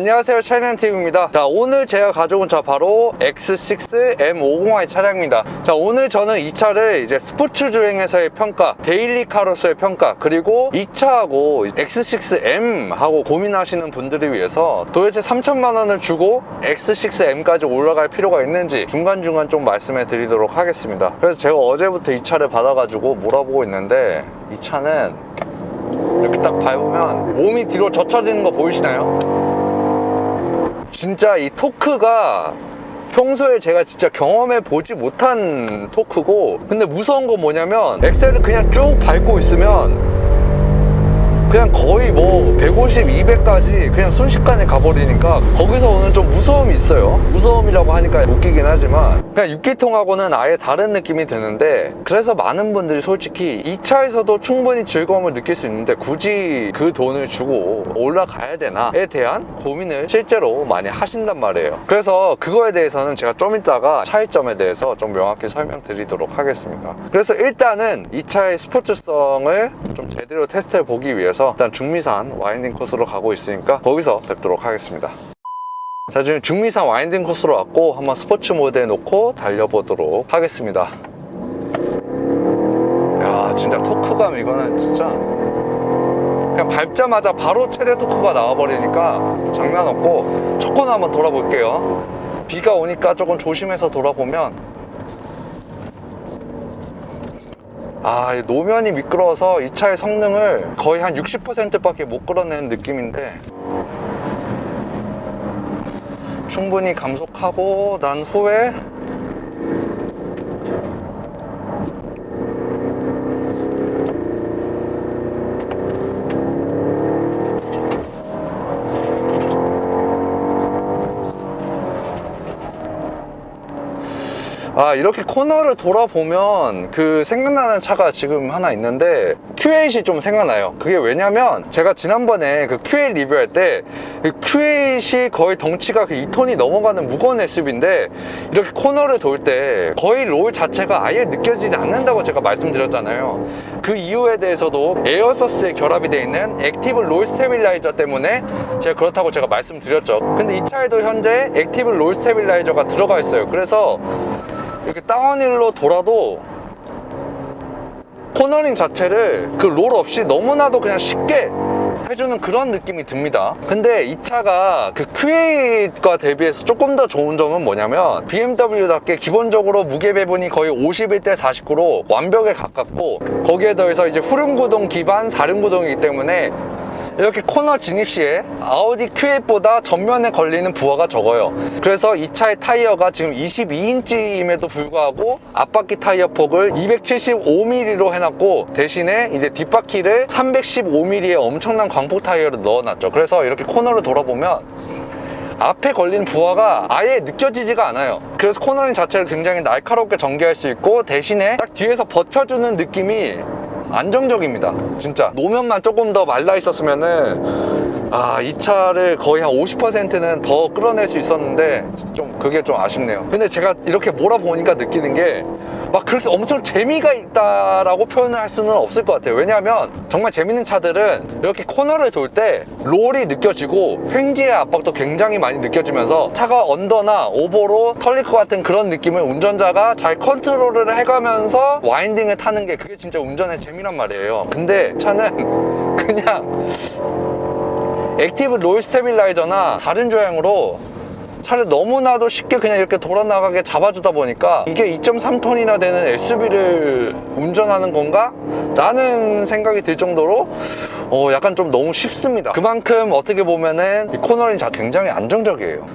안녕하세요, 차이나TV입니다. 자, 오늘 제가 가져온 차 바로 X6 M502 차량입니다. 자, 오늘 저는 이 차를 이제 스포츠 주행에서의 평가, 데일리카로서의 평가, 그리고 이 차하고 X6M하고 고민하시는 분들을 위해서 도대체 3천만 원을 주고 X6M까지 올라갈 필요가 있는지 중간중간 좀 말씀해 드리도록 하겠습니다. 그래서 제가 어제부터 이 차를 받아가지고 몰아보고 있는데, 이 차는 이렇게 딱 밟으면 몸이 뒤로 젖혀지는 거 보이시나요? 진짜 이 토크가 평소에 제가 진짜 경험해 보지 못한 토크고, 근데 무서운 건 뭐냐면 엑셀을 그냥 쭉 밟고 있으면 그냥 거의 뭐 150, 200까지 그냥 순식간에 가버리니까 거기서 오는 좀 무서움이 있어요. 무서움이라고 하니까 웃기긴 하지만 그냥 6기통하고는 아예 다른 느낌이 드는데, 그래서 많은 분들이 솔직히 이 차에서도 충분히 즐거움을 느낄 수 있는데 굳이 그 돈을 주고 올라가야 되나에 대한 고민을 실제로 많이 하신단 말이에요. 그래서 그거에 대해서는 제가 좀 이따가 차이점에 대해서 좀 명확히 설명드리도록 하겠습니다. 그래서 일단은 이 차의 스포츠성을 좀 제대로 테스트해 보기 위해서 일단 중미산 와인딩 코스로 가고 있으니까 거기서 뵙도록 하겠습니다. 자, 지금 중미산 와인딩 코스로 왔고 한번 스포츠 모드에 놓고 달려보도록 하겠습니다. 야, 진짜 토크감 이거는 진짜 그냥 밟자마자 바로 최대 토크가 나와버리니까 장난 없고, 첫 코너 한번 돌아볼게요. 비가 오니까 조금 조심해서 돌아보면, 노면이 미끄러워서 이 차의 성능을 거의 한 60%밖에 못 끌어내는 느낌인데, 충분히 감속하고 난 후에 이렇게 코너를 돌아보면 그 생각나는 차가 지금 하나 있는데, Q8이 좀 생각나요. 그게 왜냐면 제가 지난번에 그 Q8 리뷰할 때 그 Q8이 거의 덩치가 그 2톤이 넘어가는 무거운 SUV인데 이렇게 코너를 돌 때 거의 롤 자체가 아예 느껴지지 않는다고 제가 말씀드렸잖아요. 그 이유에 대해서도 에어서스에 결합이 되어 있는 액티브 롤 스테빌라이저 때문에 제가 그렇다고 제가 말씀드렸죠. 근데 이 차에도 현재 액티브 롤 스테빌라이저가 들어가 있어요. 그래서 이렇게 다운힐로 돌아도 코너링 자체를 그 롤 없이 너무나도 그냥 쉽게 해주는 그런 느낌이 듭니다. 근데 이 차가 그 Q8과 대비해서 조금 더 좋은 점은 뭐냐면, BMW답게 기본적으로 무게 배분이 거의 51대 49로 완벽에 가깝고, 거기에 더해서 이제 후륜구동 기반 4륜구동이기 때문에 이렇게 코너 진입 시에 아우디 Q8보다 전면에 걸리는 부하가 적어요. 그래서 이 차의 타이어가 지금 22인치임에도 불구하고 앞바퀴 타이어 폭을 275mm로 해놨고, 대신에 이제 뒷바퀴를 315mm의 엄청난 광폭 타이어를 넣어놨죠. 그래서 이렇게 코너를 돌아보면 앞에 걸린 부하가 아예 느껴지지가 않아요. 그래서 코너링 자체를 굉장히 날카롭게 전개할 수 있고, 대신에 딱 뒤에서 버텨주는 느낌이 안정적입니다. 진짜 노면만 조금 더 말라 있었으면은 이 차를 거의 한 50%는 더 끌어낼 수 있었는데 그게 좀 아쉽네요. 근데 제가 이렇게 몰아보니까 느끼는 게 막 그렇게 엄청 재미가 있다라고 표현을 할 수는 없을 것 같아요. 왜냐하면 정말 재밌는 차들은 이렇게 코너를 돌 때 롤이 느껴지고 횡지의 압박도 굉장히 많이 느껴지면서 차가 언더나 오버로 털릴 것 같은 그런 느낌을 운전자가 잘 컨트롤을 해가면서 와인딩을 타는 게, 그게 진짜 운전의 재미란 말이에요. 근데 차는 그냥 액티브 롤 스테빌라이저나 다른 조향으로 차를 너무나도 쉽게 그냥 이렇게 돌아나가게 잡아주다 보니까 이게 2.3톤이나 되는 SUV를 운전하는 건가? 라는 생각이 들 정도로 약간 좀 너무 쉽습니다. 그만큼 어떻게 보면은 이 코너링 굉장히 안정적이에요.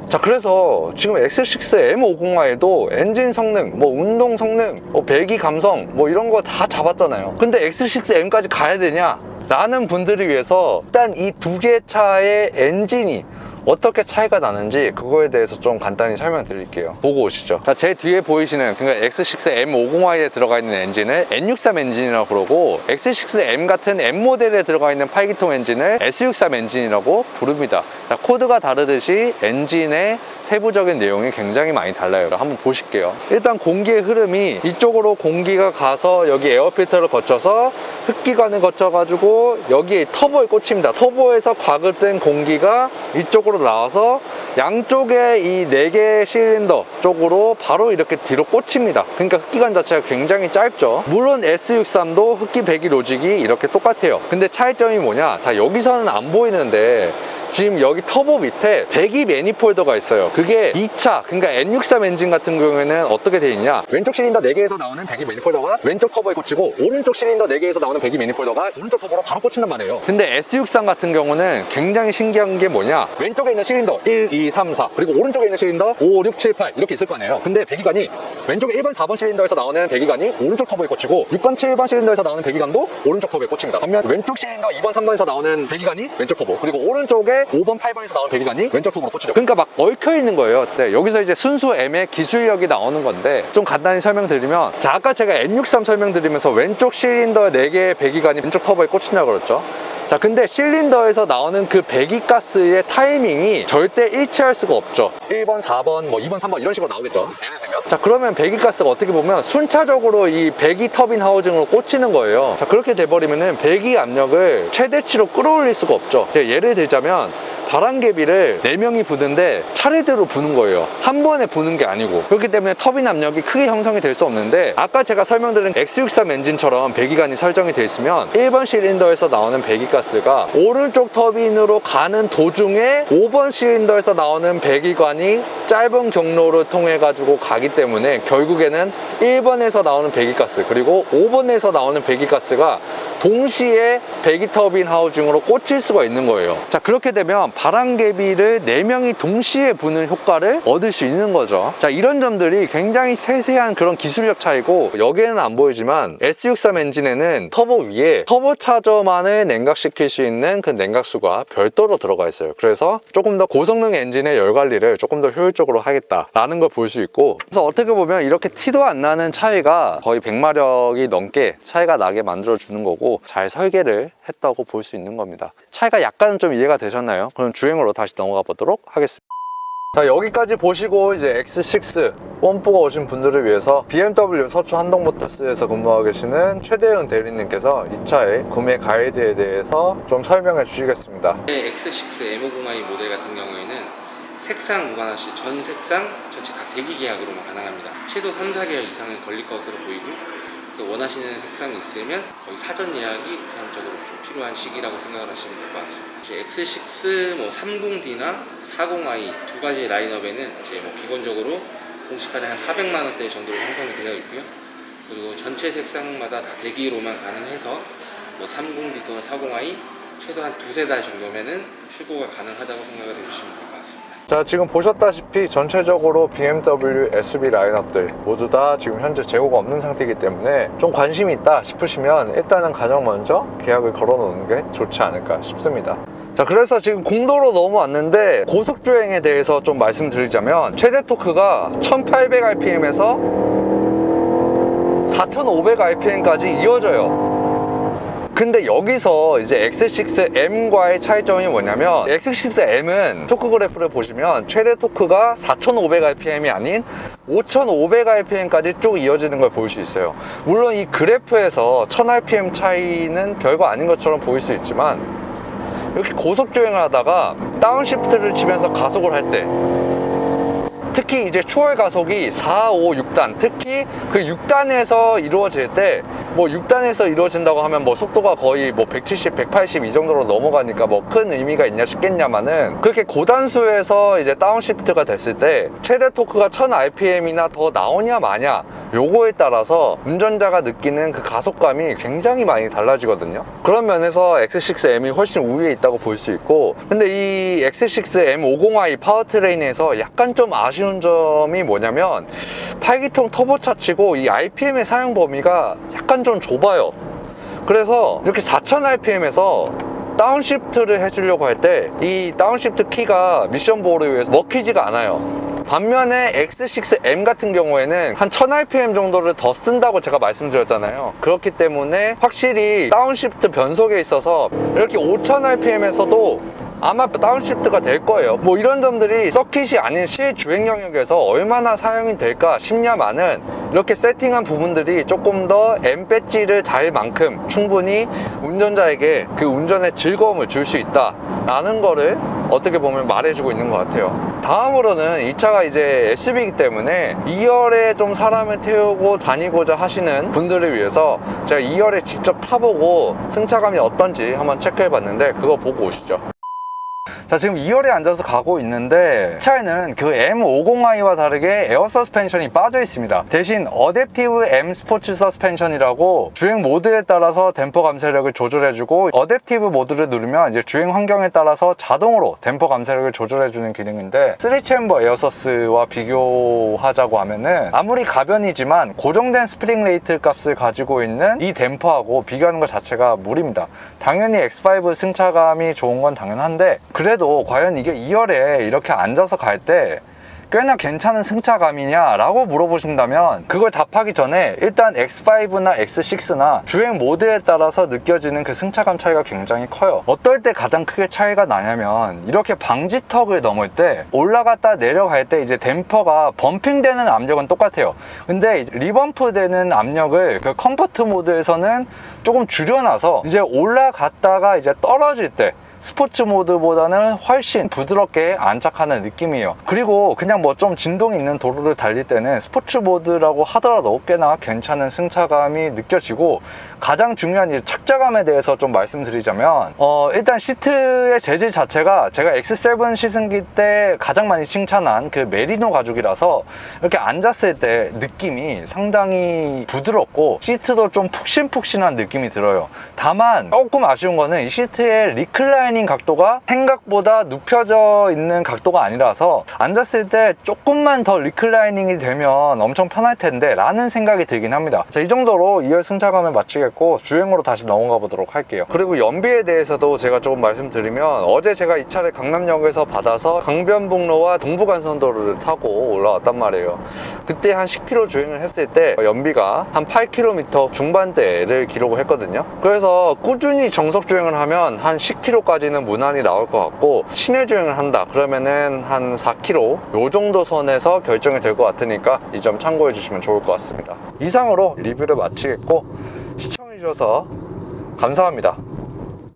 자, 그래서 지금 X6 M502에도 엔진 성능, 운동 성능, 배기 감성 이런 거 다 잡았잖아요. 근데 X6M까지 가야 되냐? 라는 분들을 위해서 일단 이 두 개 차의 엔진이 어떻게 차이가 나는지 그거에 대해서 좀 간단히 설명드릴게요. 보고 오시죠. 자, 제 뒤에 보이시는 그러니까 X6 M502에 들어가 있는 엔진을 N63 엔진이라고 부르고, X6M 같은 M 모델에 들어가 있는 8기통 엔진을 S63 엔진이라고 부릅니다. 자, 코드가 다르듯이 엔진의 세부적인 내용이 굉장히 많이 달라요. 한번 보실게요. 일단 공기의 흐름이 이쪽으로 공기가 가서 여기 에어필터를 거쳐서 흡기관을 거쳐가지고 여기 터보에 꽂힙니다. 터보에서 과급된 공기가 이쪽으로 쪽으로 나와서 양쪽에 이 4개 실린더 쪽으로 바로 이렇게 뒤로 꽂힙니다. 그러니까 흡기관 자체가 굉장히 짧죠. 물론 S63도 흡기 배기 로직이 이렇게 똑같아요. 근데 차이점이 뭐냐, 자 여기서는 안 보이는데 지금 여기 터보 밑에 배기 매니폴더가 있어요. 그게 2차, 그러니까 N63 엔진 같은 경우에는 어떻게 돼 있냐, 왼쪽 실린더 4개에서 나오는 배기 매니폴더가 왼쪽 터보에 꽂히고 오른쪽 실린더 4개에서 나오는 배기 매니폴더가 오른쪽 터보로 바로 꽂힌단 말이에요. 근데 S63 같은 경우는 굉장히 신기한 게 뭐냐, 왼쪽에 있는 실린더 1, 2, 3, 4 그리고 오른쪽에 있는 실린더 5, 6, 7, 8 이렇게 있을 거 아니에요. 근데 배기관이 왼쪽에 1번, 4번 실린더에서 나오는 배기관이 오른쪽 터보에 꽂히고 6번, 7번 실린더에서 나오는 배기관도 오른쪽 터보에 꽂힙니다. 반면 왼쪽 실린더 2번, 3번에서 나오는 배기관이 왼쪽 터보, 그리고 오른쪽에 5번, 8번에서 나오는 배기관이 왼쪽 터보로 꽂히죠. 그러니까 막 얽혀 있는 거예요. 네, 여기서 이제 순수 M의 기술력이 나오는 건데 좀 간단히 설명드리면, 자 아까 제가 N63 설명드리면서 왼쪽 실린더 4개의 배기관이 왼쪽 터보에 꽂힌다고 그랬죠. 자 근데 실린더에서 나오는 그 배기가스의 타이밍이 절대 일치할 수가 없죠. 1번, 4번, 뭐 2번, 3번 이런 식으로 나오겠죠. 자 그러면 배기가스가 어떻게 보면 순차적으로 이 배기 터빈 하우징으로 꽂히는 거예요. 자 그렇게 돼버리면은 배기 압력을 최대치로 끌어올릴 수가 없죠. 예를 들자면 바람개비를 4명이 부는데 차례대로 부는 거예요. 한 번에 부는 게 아니고. 그렇기 때문에 터빈 압력이 크게 형성이 될 수 없는데, 아까 제가 설명드린 X63 엔진처럼 배기관이 설정이 돼 있으면 1번 실린더에서 나오는 배기가스가 오른쪽 터빈으로 가는 도중에 5번 실린더에서 나오는 배기관이 짧은 경로를 통해 가지고 가기 때문에 결국에는 1번에서 나오는 배기가스 그리고 5번에서 나오는 배기가스가 동시에 배기 터빈 하우징으로 꽂힐 수가 있는 거예요. 자 그렇게 되면 바람개비를 4명이 동시에 부는 효과를 얻을 수 있는 거죠. 자 이런 점들이 굉장히 세세한 그런 기술력 차이고, 여기에는 안 보이지만 S63 엔진에는 터보 위에 터보차저만을 냉각시킬 수 있는 그 냉각수가 별도로 들어가 있어요. 그래서 조금 더 고성능 엔진의 열 관리를 조금 더 효율적으로 하겠다라는 걸 볼 수 있고, 그래서 어떻게 보면 이렇게 티도 안 나는 차이가 거의 100마력이 넘게 차이가 나게 만들어 주는 거고, 잘 설계를 했다고 볼 수 있는 겁니다. 차이가 약간은 좀 이해가 되셨나요? 그럼 주행으로 다시 넘어가 보도록 하겠습니다. 자 여기까지 보시고 이제 X6 뽐뿌가 오신 분들을 위해서 BMW 서초 한동모터스에서 근무하고 계시는 최대은 대리님께서 이 차의 구매 가이드에 대해서 좀 설명해 주시겠습니다. X6 M502 모델 같은 경우에는 색상 무관하시 전 색상 전체 다 대기 계약으로만 가능합니다. 최소 3, 4개월 이상은 걸릴 것으로 보이고, 원하시는 색상이 있으면 거의 사전 예약이 우선적으로 좀 필요한 시기라고 생각을 하시면 될 것 같습니다. 이제 X6 뭐 30D나 40i 두 가지 라인업에는 이제 뭐 기본적으로 공시가는 한 400만 원대 정도로 형성이 되어 있고요. 그리고 전체 색상마다 다 대기로만 가능해서 뭐 30D 또는 40i 최소 한 두세 달 정도면은 출고가 가능하다고 생각을 해주시면 될 것 같습니다. 자 지금 보셨다시피 전체적으로 BMW SUV 라인업들 모두 다 지금 현재 재고가 없는 상태이기 때문에 좀 관심이 있다 싶으시면 일단은 가장 먼저 계약을 걸어 놓는 게 좋지 않을까 싶습니다. 자 그래서 지금 공도로 넘어왔는데 고속주행에 대해서 좀 말씀드리자면 최대 토크가 1800rpm에서 4500rpm까지 이어져요. 근데 여기서 이제 X6M과의 차이점이 뭐냐면, X6M은 토크 그래프를 보시면 최대 토크가 4500rpm이 아닌 5500rpm까지 쭉 이어지는 걸 볼 수 있어요. 물론 이 그래프에서 1000rpm 차이는 별거 아닌 것처럼 보일 수 있지만, 이렇게 고속 주행을 하다가 다운시프트를 치면서 가속을 할 때, 특히 이제 초월 가속이 4, 5, 6단, 특히 그 6단에서 이루어질 때, 뭐 6단에서 이루어진다고 하면 뭐 속도가 거의 뭐 170, 180 이 정도로 넘어가니까 뭐 큰 의미가 있냐 싶겠냐마는, 그렇게 고단수에서 이제 다운시프트가 됐을 때 최대 토크가 1000rpm이나 더 나오냐 마냐, 요거에 따라서 운전자가 느끼는 그 가속감이 굉장히 많이 달라지거든요. 그런 면에서 X6M이 훨씬 우위에 있다고 볼 수 있고, 근데 이 X6M50i 파워트레인에서 약간 좀 아쉬운 점이 뭐냐면, 8기통 터보차 치고 이 RPM의 사용 범위가 약간 좀 좁아요. 그래서 이렇게 4000rpm에서 다운시프트를 해주려고 할 때 이 다운시프트 키가 미션 보호를 위해서 먹히지가 않아요. 반면에 X6M 같은 경우에는 한 1000rpm 정도를 더 쓴다고 제가 말씀드렸잖아요. 그렇기 때문에 확실히 다운시프트 변속에 있어서 이렇게 5000rpm에서도 아마 다운시프트가 될 거예요. 뭐 이런 점들이 서킷이 아닌 실주행 영역에서 얼마나 사용이 될까 싶냐마는, 이렇게 세팅한 부분들이 조금 더 M 배지를 달 만큼 충분히 운전자에게 그 운전의 즐거움을 줄 수 있다 라는 거를 어떻게 보면 말해주고 있는 것 같아요. 다음으로는 이 차가 이제 SUV이기 때문에 2열에 좀 사람을 태우고 다니고자 하시는 분들을 위해서 제가 2열에 직접 타보고 승차감이 어떤지 한번 체크해 봤는데 그거 보고 오시죠. 자, 지금 2열에 앉아서 가고 있는데 이 차에는 그 M50i와 다르게 에어 서스펜션이 빠져 있습니다. 대신 어댑티브 M 스포츠 서스펜션이라고 주행 모드에 따라서 댐퍼 감쇄력을 조절해주고, 어댑티브 모드를 누르면 이제 주행 환경에 따라서 자동으로 댐퍼 감쇄력을 조절해주는 기능인데, 3챔버 에어서스와 비교하자고 하면은 아무리 가변이지만 고정된 스프링 레이트 값을 가지고 있는 이 댐퍼하고 비교하는 것 자체가 무리입니다. 당연히 X5 승차감이 좋은 건 당연한데, 그래도 과연 이게 2열에 이렇게 앉아서 갈 때 꽤나 괜찮은 승차감이냐 라고 물어보신다면, 그걸 답하기 전에 일단 X5나 X6나 주행 모드에 따라서 느껴지는 그 승차감 차이가 굉장히 커요. 어떨 때 가장 크게 차이가 나냐면, 이렇게 방지턱을 넘을 때, 올라갔다 내려갈 때 이제 댐퍼가 범핑되는 압력은 똑같아요. 근데 리범프 되는 압력을 그 컴포트 모드에서는 조금 줄여놔서 이제 올라갔다가 이제 떨어질 때 스포츠 모드보다는 훨씬 부드럽게 안착하는 느낌이에요. 그리고 그냥 뭐 좀 진동이 있는 도로를 달릴 때는 스포츠 모드라고 하더라도 꽤나 괜찮은 승차감이 느껴지고, 가장 중요한 이 착자감에 대해서 좀 말씀드리자면, 일단 시트의 재질 자체가 제가 X7 시승기 때 가장 많이 칭찬한 그 메리노 가죽이라서 이렇게 앉았을 때 느낌이 상당히 부드럽고 시트도 좀 푹신푹신한 느낌이 들어요. 다만 조금 아쉬운 거는 이 시트의 리클라이닝 각도가 생각보다 눕혀져 있는 각도가 아니라서, 앉았을 때 조금만 더 리클라이닝이 되면 엄청 편할 텐데 라는 생각이 들긴 합니다. 자, 이 정도로 2열 승차감을 마치겠고 주행으로 다시 넘어가 보도록 할게요. 그리고 연비에 대해서도 제가 조금 말씀드리면, 어제 제가 이 차를 강남역에서 받아서 강변북로와 동부간선도로를 타고 올라왔단 말이에요. 그때 한 10km 주행을 했을 때 연비가 한 8km 중반대를 기록을 했거든요. 그래서 꾸준히 정석 주행을 하면 한 10km까지는 무난히 나올 것 같고, 시내 주행을 한다 그러면은 한 4km 요 정도 선에서 결정이 될 것 같으니까 이 점 참고해 주시면 좋을 것 같습니다. 이상으로 리뷰를 마치겠고, 시청해 주셔서 감사합니다.